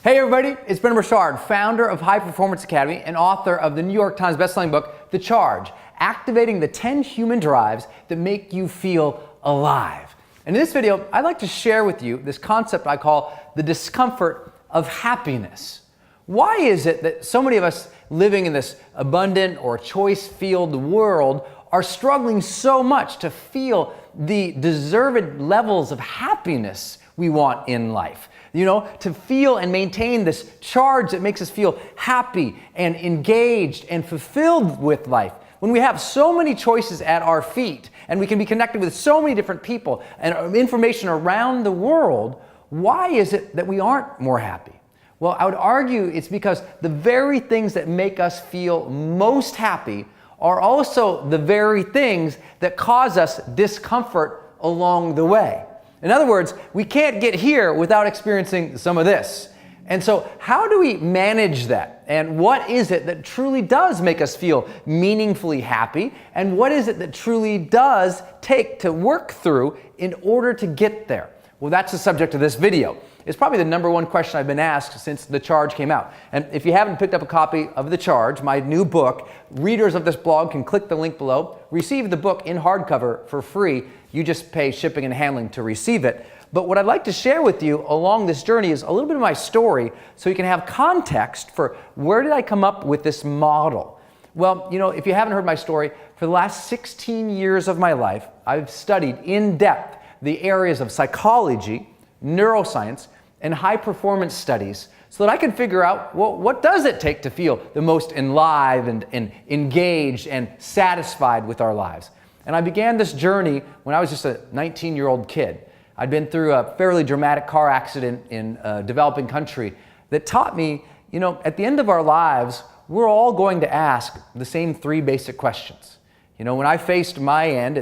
Hey everybody, it's Ben Richard, founder of High Performance Academy and author of the New York Times bestselling book, The Charge, Activating the 10 Human Drives that Make You Feel Alive. And in this video, I'd like to share with you this concept I call the discomfort of happiness. Why is it that so many of us living in this abundant or choice-filled world are struggling so much to feel the deserved levels of happiness we want in life? You know, to feel and maintain this charge that makes us feel happy and engaged and fulfilled with life. When we have so many choices at our feet and we can be connected with so many different people and information around the world, why is it that we aren't more happy? Well, I would argue it's because the very things that make us feel most happy are also the very things that cause us discomfort along the way. In other words, we can't get here without experiencing some of this. And so how do we manage that? And what is it that truly does make us feel meaningfully happy? And what is it that truly does take to work through in order to get there? Well, that's the subject of this video. It's probably the number one question I've been asked since The Charge came out. And if you haven't picked up a copy of The Charge, my new book, readers of this blog can click the link below, receive the book in hardcover for free. You just pay shipping and handling to receive it. But what I'd like to share with you along this journey is a little bit of my story so you can have context for where did I come up with this model. Well, you know, if you haven't heard my story, for the last 16 years of my life, I've studied in depth the areas of psychology, neuroscience, and high performance studies so that I can figure out, well, what does it take to feel the most enlivened and engaged and satisfied with our lives? And I began this journey when I was just a 19-year-old kid. I'd been through a fairly dramatic car accident in a developing country that taught me, you know, at the end of our lives, we're all going to ask the same three basic questions. You know, when I faced my end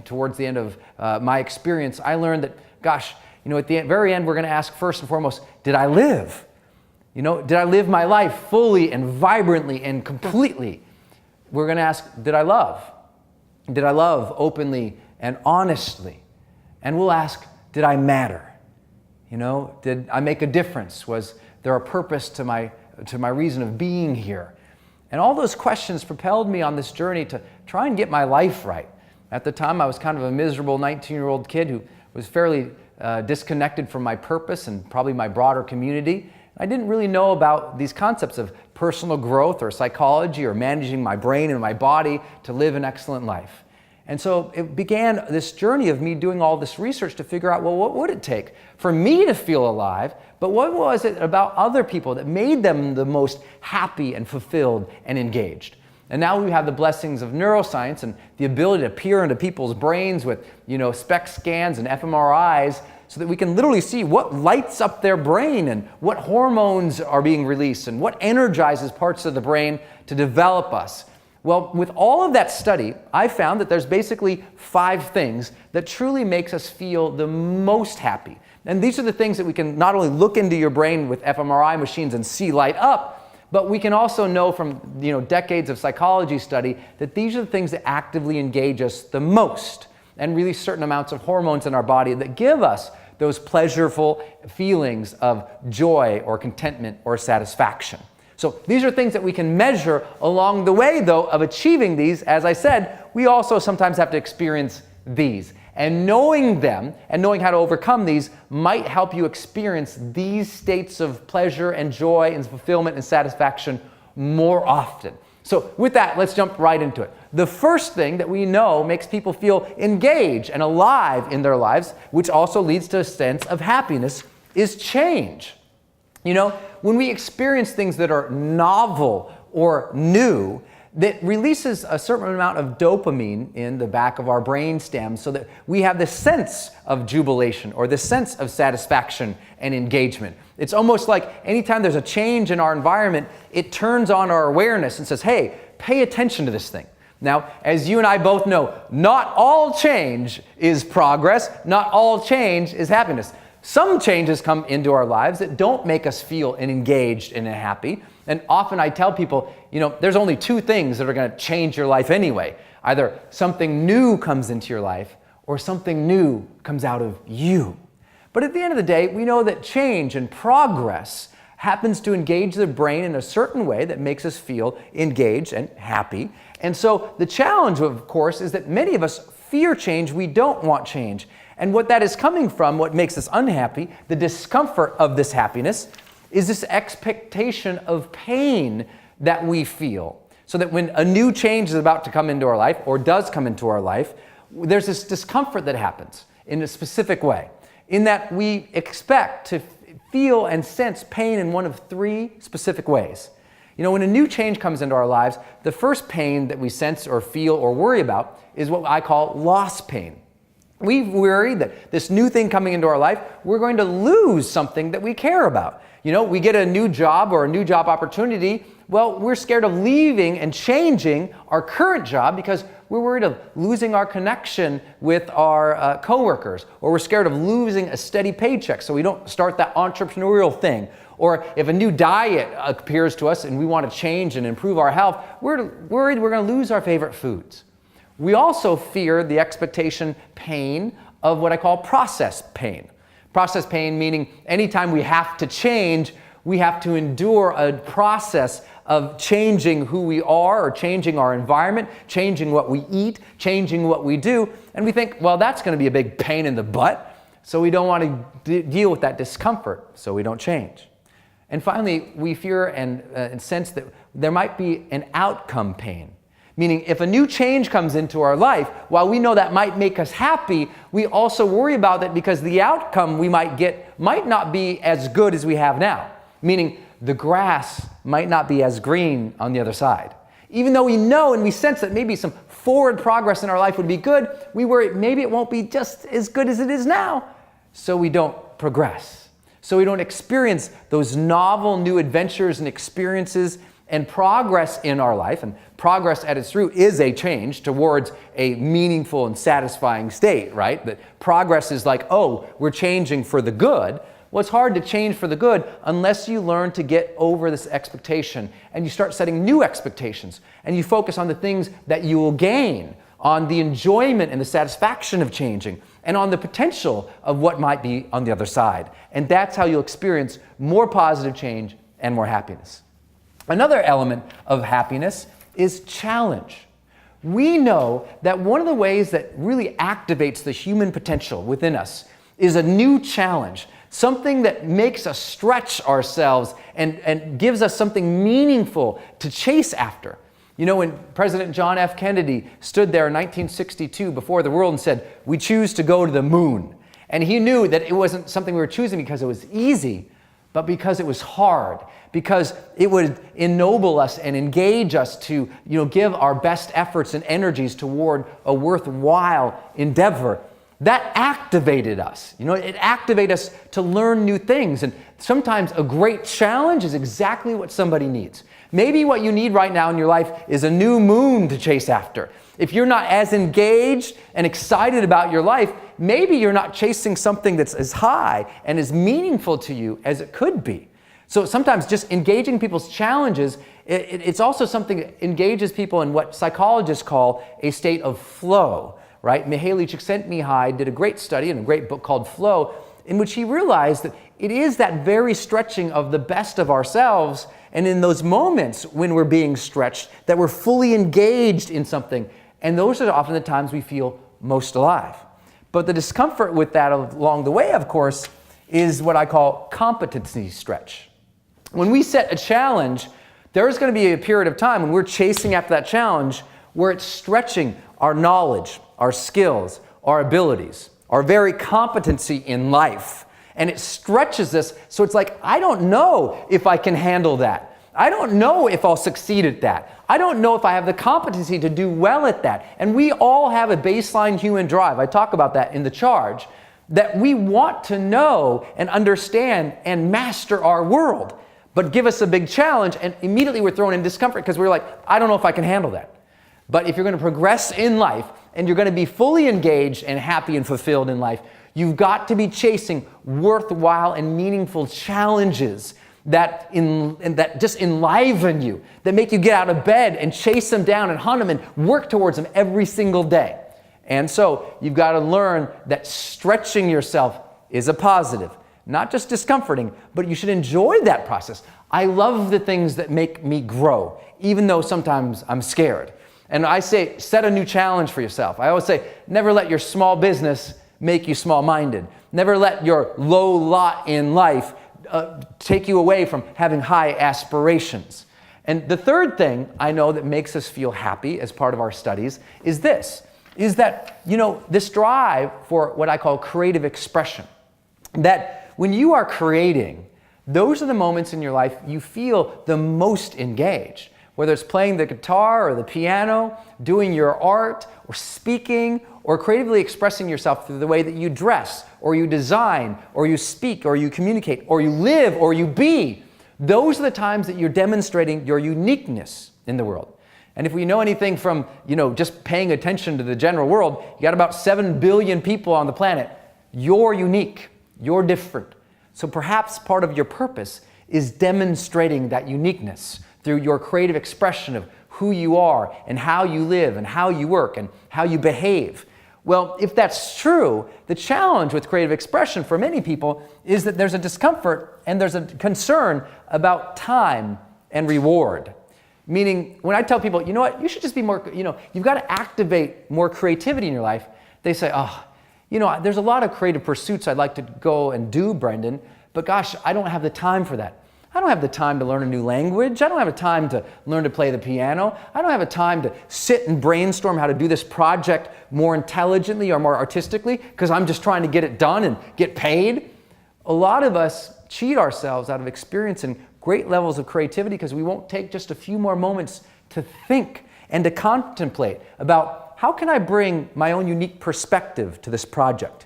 towards the end of my experience, I learned that, gosh, you know, at the very end, we're going to ask first and foremost, did I live? You know, did I live my life fully and vibrantly and completely? We're going to ask, did I love? Did I love openly and honestly? And we'll ask, did I matter? You know, did I make a difference? Was there a purpose to my reason of being here? And all those questions propelled me on this journey to try and get my life right. At the time, I was kind of a miserable 19-year-old kid who was fairly disconnected from my purpose and probably my broader community. I didn't really know about these concepts of personal growth or psychology or managing my brain and my body to live an excellent life. And so it began this journey of me doing all this research to figure out, well, what would it take for me to feel alive? But what was it about other people that made them the most happy and fulfilled and engaged? And now we have the blessings of neuroscience and the ability to peer into people's brains with, you know, SPECT scans and fMRIs so that we can literally see what lights up their brain and what hormones are being released and what energizes parts of the brain to develop us. Well, with all of that study, I found that there's basically 5 things that truly makes us feel the most happy. And these are the things that we can not only look into your brain with fMRI machines and see light up, but we can also know from, you know, decades of psychology study that these are the things that actively engage us the most and release certain amounts of hormones in our body that give us those pleasurable feelings of joy or contentment or satisfaction. So these are things that we can measure along the way, though, of achieving these. As I said, we also sometimes have to experience these. And knowing them and knowing how to overcome these might help you experience these states of pleasure and joy and fulfillment and satisfaction more often. So with that, let's jump right into it. The first thing that we know makes people feel engaged and alive in their lives, which also leads to a sense of happiness, is change. You know, when we experience things that are novel or new, that releases a certain amount of dopamine in the back of our brain stem so that we have this sense of jubilation or this sense of satisfaction and engagement. It's almost like anytime there's a change in our environment, it turns on our awareness and says, hey, pay attention to this thing. Now, as you and I both know, not all change is progress, not all change is happiness. Some changes come into our lives that don't make us feel engaged and happy. And often I tell people, you know, there's only 2 things that are going to change your life anyway. Either something new comes into your life or something new comes out of you. But at the end of the day, we know that change and progress happens to engage the brain in a certain way that makes us feel engaged and happy. And so the challenge, of course, is that many of us fear change. We don't want change. And what that is coming from, what makes us unhappy, the discomfort of this happiness, is this expectation of pain that we feel. So that when a new change is about to come into our life, or does come into our life, there's this discomfort that happens in a specific way, in that we expect to feel and sense pain in one of three specific ways. You know, when a new change comes into our lives, the first pain that we sense or feel or worry about is what I call loss pain. We worry that this new thing coming into our life, we're going to lose something that we care about. You know, we get a new job or a new job opportunity. Well, we're scared of leaving and changing our current job because we're worried of losing our connection with our coworkers, or we're scared of losing a steady paycheck so we don't start that entrepreneurial thing. Or if a new diet appears to us and we want to change and improve our health, we're worried we're going to lose our favorite foods. We also fear the expectation pain of what I call process pain. Process pain meaning anytime we have to change, we have to endure a process of changing who we are or changing our environment, changing what we eat, changing what we do. And we think, well, that's going to be a big pain in the butt, so we don't want to deal with that discomfort, so we don't change. And finally, we fear and sense that there might be an outcome pain. Meaning, if a new change comes into our life, while we know that might make us happy, we also worry about that because the outcome we might get might not be as good as we have now. Meaning, the grass might not be as green on the other side. Even though we know and we sense that maybe some forward progress in our life would be good, we worry maybe it won't be just as good as it is now. So we don't progress. So we don't experience those novel new adventures and experiences and progress in our life. And progress at its root is a change towards a meaningful and satisfying state, right? That progress is like, oh, we're changing for the good. Well, it's hard to change for the good unless you learn to get over this expectation and you start setting new expectations and you focus on the things that you will gain, on the enjoyment and the satisfaction of changing, and on the potential of what might be on the other side. And that's how you'll experience more positive change and more happiness. Another element of happiness is challenge. We know that one of the ways that really activates the human potential within us is a new challenge, something that makes us stretch ourselves and gives us something meaningful to chase after. You know, when President John F. Kennedy stood there in 1962 before the world and said, "We choose to go to the moon." And he knew that it wasn't something we were choosing because it was easy, but because it was hard, because it would ennoble us and engage us to, give our best efforts and energies toward a worthwhile endeavor. That activated us. It activated us to learn new things. And sometimes a great challenge is exactly what somebody needs. Maybe what you need right now in your life is a new moon to chase after. If you're not as engaged and excited about your life, maybe you're not chasing something that's as high and as meaningful to you as it could be. So sometimes just engaging people's challenges, it's also something that engages people in what psychologists call a state of flow, right? Mihaly Csikszentmihalyi did a great study in a great book called Flow, in which he realized that it is that very stretching of the best of ourselves, and in those moments when we're being stretched, that we're fully engaged in something. And those are often the times we feel most alive. But the discomfort with that along the way, of course, is what I call competency stretch. When we set a challenge, there's going to be a period of time when we're chasing after that challenge where it's stretching our knowledge, our skills, our abilities, our very competency in life. And it stretches us, so it's like, I don't know if I can handle that. I don't know if I'll succeed at that. I don't know if I have the competency to do well at that. And we all have a baseline human drive. I talk about that in The Charge, that we want to know and understand and master our world. But give us a big challenge, and immediately we're thrown in discomfort because we're like, I don't know if I can handle that. But if you're going to progress in life and you're going to be fully engaged and happy and fulfilled in life, you've got to be chasing worthwhile and meaningful challenges that just enliven you, that make you get out of bed and chase them down and hunt them and work towards them every single day. And so you've got to learn that stretching yourself is a positive. Not just discomforting, but you should enjoy that process. I love the things that make me grow, even though sometimes I'm scared. And I say, set a new challenge for yourself. I always say, never let your small business make you small-minded. Never let your low lot in life take you away from having high aspirations. And the third thing I know that makes us feel happy as part of our studies is this, is that, this drive for what I call creative expression. That when you are creating, those are the moments in your life you feel the most engaged. Whether it's playing the guitar or the piano, doing your art, or speaking, or creatively expressing yourself through the way that you dress, or you design, or you speak, or you communicate, or you live, or you be. Those are the times that you're demonstrating your uniqueness in the world. And if we know anything from, just paying attention to the general world, you got about 7 billion people on the planet. You're unique. You're different. So perhaps part of your purpose is demonstrating that uniqueness through your creative expression of who you are and how you live and how you work and how you behave. Well, if that's true, the challenge with creative expression for many people is that there's a discomfort and there's a concern about time and reward. Meaning, when I tell people, you know what, you should just be more, you've got to activate more creativity in your life, they say, there's a lot of creative pursuits I'd like to go and do, Brendan, but gosh, I don't have the time for that. I don't have the time to learn a new language. I don't have the time to learn to play the piano. I don't have the time to sit and brainstorm how to do this project more intelligently or more artistically because I'm just trying to get it done and get paid. A lot of us cheat ourselves out of experiencing great levels of creativity because we won't take just a few more moments to think and to contemplate about how can I bring my own unique perspective to this project?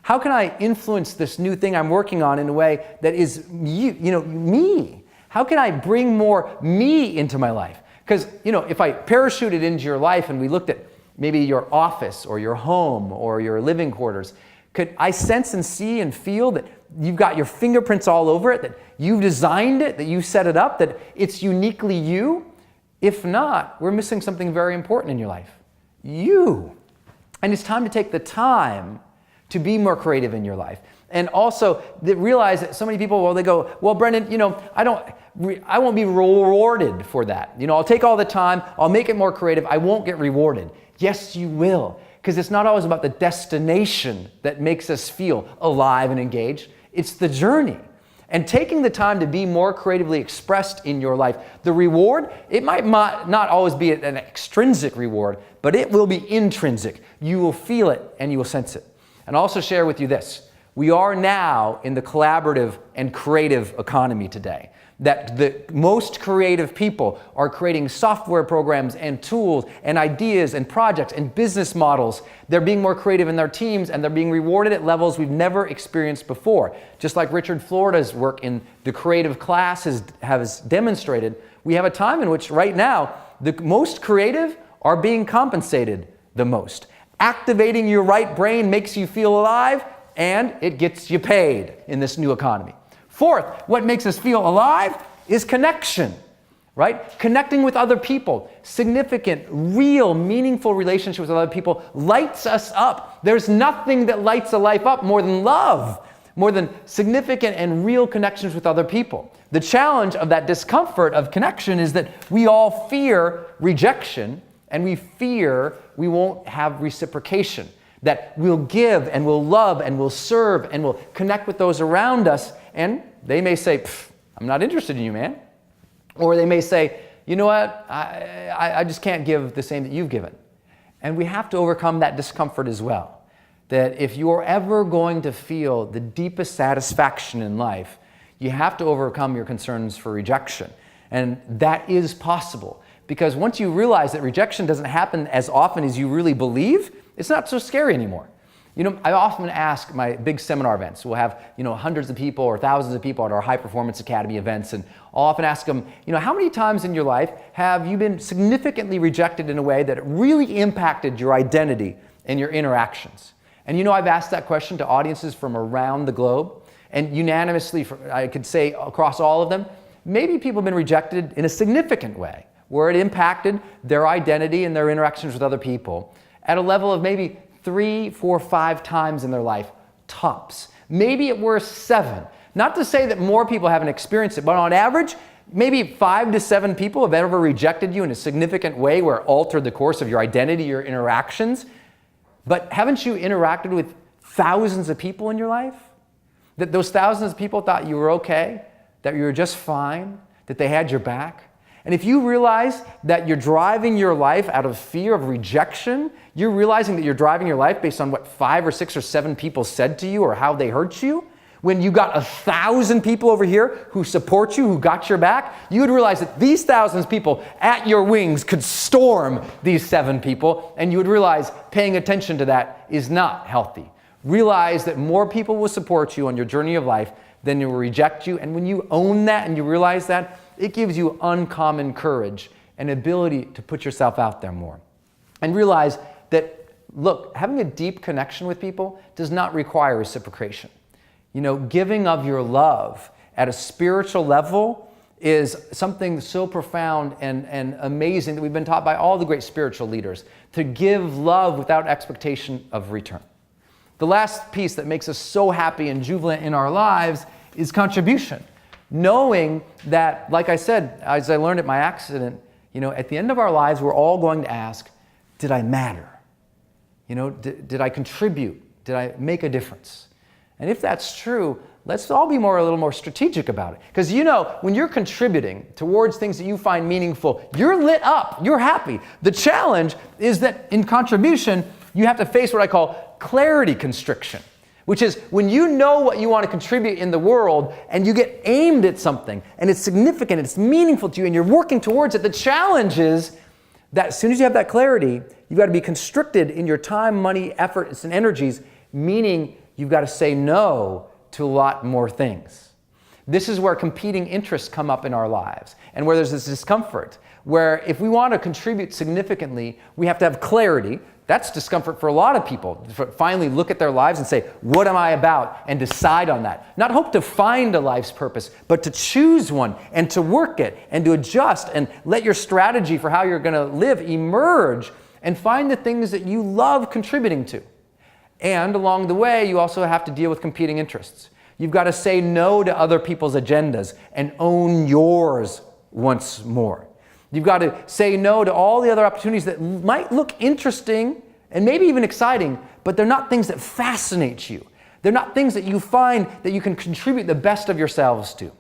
How can I influence this new thing I'm working on in a way that is me? How can I bring more me into my life? Because, if I parachuted into your life and we looked at maybe your office or your home or your living quarters, could I sense and see and feel that you've got your fingerprints all over it, that you've designed it, that you set it up, that it's uniquely you? If not, we're missing something very important in your life. You. And it's time to take the time to be more creative in your life. And also realize that so many people, they go, well, Brendan, I won't be rewarded for that. I'll take all the time, I'll make it more creative, I won't get rewarded. Yes, you will. Because it's not always about the destination that makes us feel alive and engaged. It's the journey. And taking the time to be more creatively expressed in your life, the reward, it might not always be an extrinsic reward, but it will be intrinsic. You will feel it and you will sense it. And I'll also share with you this. We are now in the collaborative and creative economy today. That the most creative people are creating software programs and tools and ideas and projects and business models. They're being more creative in their teams and they're being rewarded at levels we've never experienced before. Just like Richard Florida's work in the creative class has demonstrated, we have a time in which right now the most creative are being compensated the most. Activating your right brain makes you feel alive and it gets you paid in this new economy. Fourth, what makes us feel alive is connection, right? Connecting with other people, significant, real, meaningful relationships with other people lights us up. There's nothing that lights a life up more than love, more than significant and real connections with other people. The challenge of that discomfort of connection is that we all fear rejection and we fear we won't have reciprocation, that we'll give and we'll love and we'll serve and we'll connect with those around us and they may say, I'm not interested in you, man. Or they may say, you know what, I just can't give the same that you've given. And we have to overcome that discomfort as well. That if you're ever going to feel the deepest satisfaction in life, you have to overcome your concerns for rejection. And that is possible. Because once you realize that rejection doesn't happen as often as you really believe, it's not so scary anymore. I often ask my big seminar events. We'll have, hundreds of people or thousands of people at our High Performance Academy events. And I'll often ask them, how many times in your life have you been significantly rejected in a way that it really impacted your identity and your interactions? And I've asked that question to audiences from around the globe. And unanimously, I could say across all of them, maybe people have been rejected in a significant way, where it impacted their identity and their interactions with other people at a level of maybe 3, 4, 5 times in their life, tops. Maybe it were 7. Not to say that more people haven't experienced it, but on average, maybe 5 to 7 people have ever rejected you in a significant way where it altered the course of your identity, your interactions. But haven't you interacted with thousands of people in your life? That those thousands of people thought you were okay, that you were just fine, that they had your back? And if you realize that you're driving your life out of fear of rejection, you're realizing that you're driving your life based on what 5 or 6 or 7 people said to you or how they hurt you, when you got 1,000 people over here who support you, who got your back, you would realize that these thousands of people at your wings could storm these 7 people, and you would realize paying attention to that is not healthy. Realize that more people will support you on your journey of life than will reject you, and when you own that and you realize that, it gives you uncommon courage and ability to put yourself out there more. And realize that, look, having a deep connection with people does not require reciprocation. You know, giving of your love at a spiritual level is something so profound and amazing that we've been taught by all the great spiritual leaders, to give love without expectation of return. The last piece that makes us so happy and jubilant in our lives is contribution. Knowing that, like I said, as I learned at my accident, you know, at the end of our lives, we're all going to ask, did I matter? You know, did I contribute? Did I make a difference? And if that's true, let's all be a little more strategic about it. Because you know, when you're contributing towards things that you find meaningful, you're lit up, you're happy. The challenge is that in contribution, you have to face what I call clarity constriction, which is when you know what you want to contribute in the world and you get aimed at something and it's significant, it's meaningful to you and you're working towards it. The challenge is that as soon as you have that clarity, you've got to be constricted in your time, money, effort, and energies, meaning you've got to say no to a lot more things. This is where competing interests come up in our lives and where there's this discomfort, where if we want to contribute significantly, we have to have clarity. That's discomfort for a lot of people. Finally look at their lives and say, what am I about? And decide on that. Not hope to find a life's purpose, but to choose one and to work it and to adjust and let your strategy for how you're going to live emerge and find the things that you love contributing to. And along the way, you also have to deal with competing interests. You've got to say no to other people's agendas and own yours once more. You've got to say no to all the other opportunities that might look interesting and maybe even exciting, but they're not things that fascinate you. They're not things that you find that you can contribute the best of yourselves to.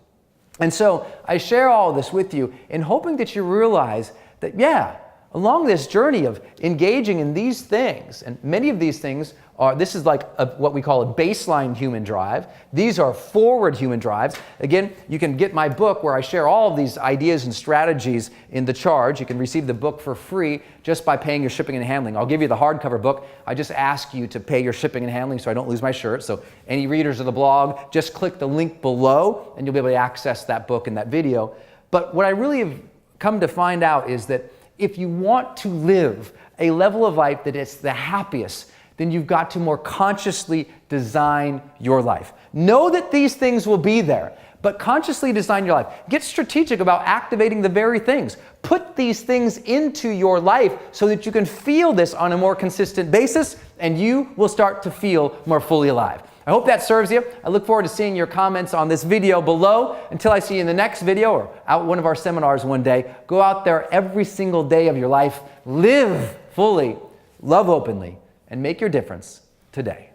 And so I share all this with you in hoping that you realize that, yeah, along this journey of engaging in these things, and many of these things are, this is like what we call a baseline human drive. These are forward human drives. Again, you can get my book where I share all of these ideas and strategies in the charge. You can receive the book for free just by paying your shipping and handling. I'll give you the hardcover book. I just ask you to pay your shipping and handling so I don't lose my shirt. So any readers of the blog, just click the link below and you'll be able to access that book and that video. But what I really have come to find out is that if you want to live a level of life that is the happiest, then you've got to more consciously design your life. Know that these things will be there, but consciously design your life. Get strategic about activating the very things. Put these things into your life so that you can feel this on a more consistent basis, and you will start to feel more fully alive. I hope that serves you. I look forward to seeing your comments on this video below. Until I see you in the next video or out one of our seminars one day, go out there every single day of your life, live fully, love openly, and make your difference today.